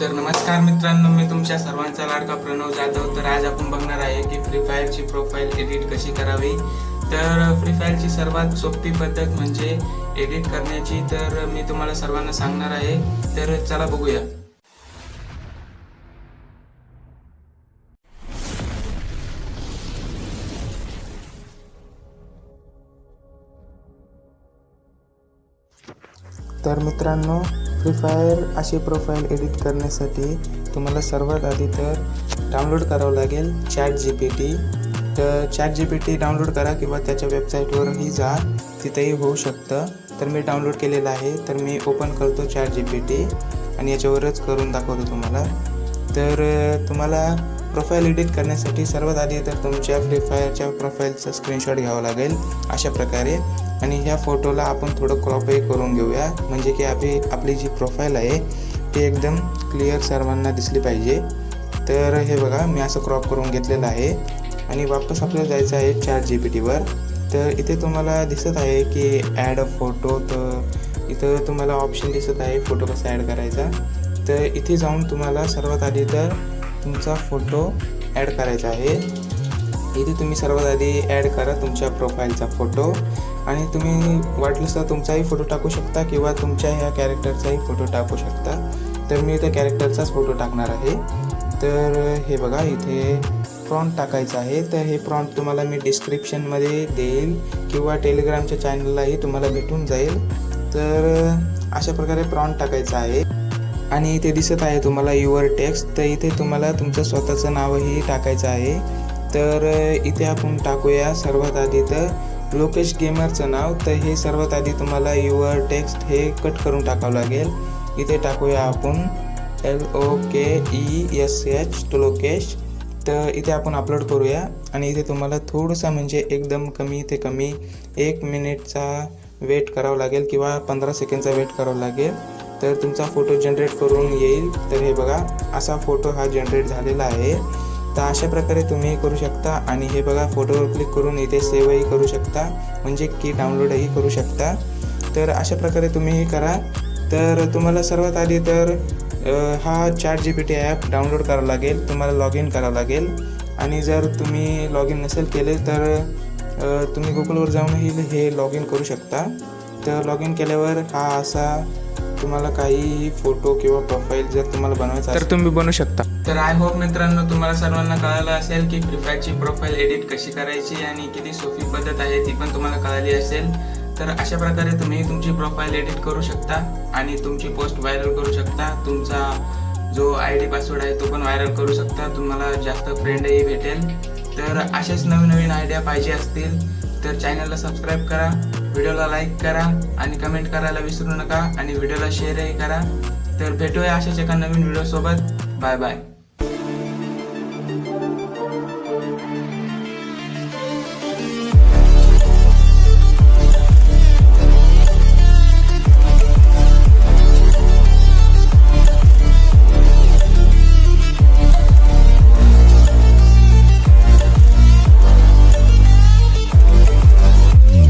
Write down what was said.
तर नमस्कार मित्रांनो, मी तुमच्या सर्वांचा लाडका प्रणव जाधव। तर आज आपण बघणार आहे की फ्री फायरची प्रोफाईल एडिट कशी करावी। तर फ्री फायरची सर्वात सोपी पद्धत म्हणजे एडिट करण्याची, तर मी तुम्हाला सर्वांना सांगणार आहे। तर चला बघूया। तर मित्रांनो, फ्री फायर अशी प्रोफाईल एडिट करण्यासाठी तुम्हाला सर्वात आधी तर डाउनलोड करावं लागेल ChatGPT। तर ChatGPT डाउनलोड करा किंवा त्याच्या वेबसाईटवरही जा, तिथेही होऊ शकतं। तर मी डाउनलोड केलेलं आहे, तर मी ओपन करतो ChatGPT आणि याच्यावरच करून दाखवतो तुम्हाला। तर तुम्हाला प्रोफाईल एडिट करण्यासाठी सर्वात आधी तर तुमच्या फ्री फायरच्या प्रोफाईलचा स्क्रीनशॉट घ्यावा लागेल अशा प्रकारे, आणि ह्या फोटोला आपण थोडं क्रॉपही करून घेऊया, म्हणजे की आपली जी प्रोफाईल आहे ती एकदम क्लिअर सर्वांना दिसली पाहिजे। तर हे बघा, मी असं क्रॉप करून घेतलेलं आहे आणि वापस आपल्याला जायचं आहे ChatGPTवर। तर इथे तुम्हाला दिसत आहे की ॲड अ फोटो, तर इथं तुम्हाला ऑप्शन दिसत आहे फोटो कसा ॲड करायचा। तर इथे जाऊन तुम्हाला सर्वात आधी तर तुमचा फोटो ॲड करायचा आहे। इथे तुम्ही सर्वात आधी ॲड करा तुमच्या प्रोफाईलचा फोटो, आणि तुम्ही वाटलंच तर तुमचाही फोटो टाकू शकता किंवा तुमच्या ह्या कॅरेक्टरचाही फोटो टाकू शकता। तर मी इथं कॅरेक्टरचाच फोटो टाकणार आहे। तर हे बघा, इथे प्रॉम्प्ट टाकायचं आहे। तर हे प्रॉम्प्ट तुम्हाला मी डिस्क्रिप्शनमध्ये देईल किंवा टेलिग्रामच्या चॅनललाही तुम्हाला भेटून जाईल। तर अशा प्रकारे प्रॉम्प्ट टाकायचं आहे, आणि इथे दिसत आहे तुम्हाला युअर टेक्स्ट। तर इथे तुम्हाला तुमचं स्वतःचं नावही टाकायचं आहे। तर इथे आपण टाकूया सर्वात आधी तर लोकेश गेमरचं नाव। तर हे सर्वात आधी तुम्हाला युअर टेक्स्ट हे कट करून टाकावं लागेल। इथे टाकूया आपण LOKESH तो लोकेश। तर इथे आपण अपलोड करूया, आणि इथे तुम्हाला थोडंसं म्हणजे एकदम कमी ते कमी 1 मिनिटचा वेट करावं लागेल किंवा 15 सेकंडचा वेट करावं लागेल। तर तुमचा फोटो जनरेट करून येईल। तर हे बघा, असा फोटो हा जनरेट झालेला आहे। तर अशा प्रकारे तुम्ही करू शकता, आणि हे बघा, फोटोवर क्लिक करून इथे सेव्हही करू शकता, म्हणजे की डाउनलोडही करू शकता। तर अशा प्रकारे तुम्ही हे करा। तर तुम्हाला सर्वात आधी तर हा ChatGPT ॲप डाउनलोड करावं लागेल, तुम्हाला लॉग इन करावं लागेल। आणि जर तुम्ही लॉग इन नसेल केले तर तुम्ही गुगलवर जाऊनही हे लॉग इन करू शकता। तर लॉग इन केल्यावर हा असा तुम्हाला काही फोटो किंवा प्रोफाईल जर तुम्हाला बनवायचा असेल तर तुम्ही बनवू शकता। तर आय होप मित्रांनो, तुम्हाला सर्वांना कळालं असेल की फ्री फायरची प्रोफाईल एडिट कशी करायची आणि किती सोपी पद्धत आहे ती पण तुम्हाला कळाली असेल। तर अशा प्रकारे तुम्ही तुमची प्रोफाईल एडिट करू शकता आणि तुमची पोस्ट व्हायरल करू शकता। तुमचा जो ID पासवर्ड आहे तो पण व्हायरल करू शकता, तुम्हाला जास्त फ्रेंडही भेटेल। तर अशाच नवीन नवीन आयडिया पाहिजे असतील तर चॅनलला सबस्क्राईब करा, व्हिडिओला लाईक करा आणि कमेंट करायला विसरू नका, आणि व्हिडिओला शेअरही करा। तर भेटूया अशाच एका नवीन व्हिडिओसोबत। Bye bye.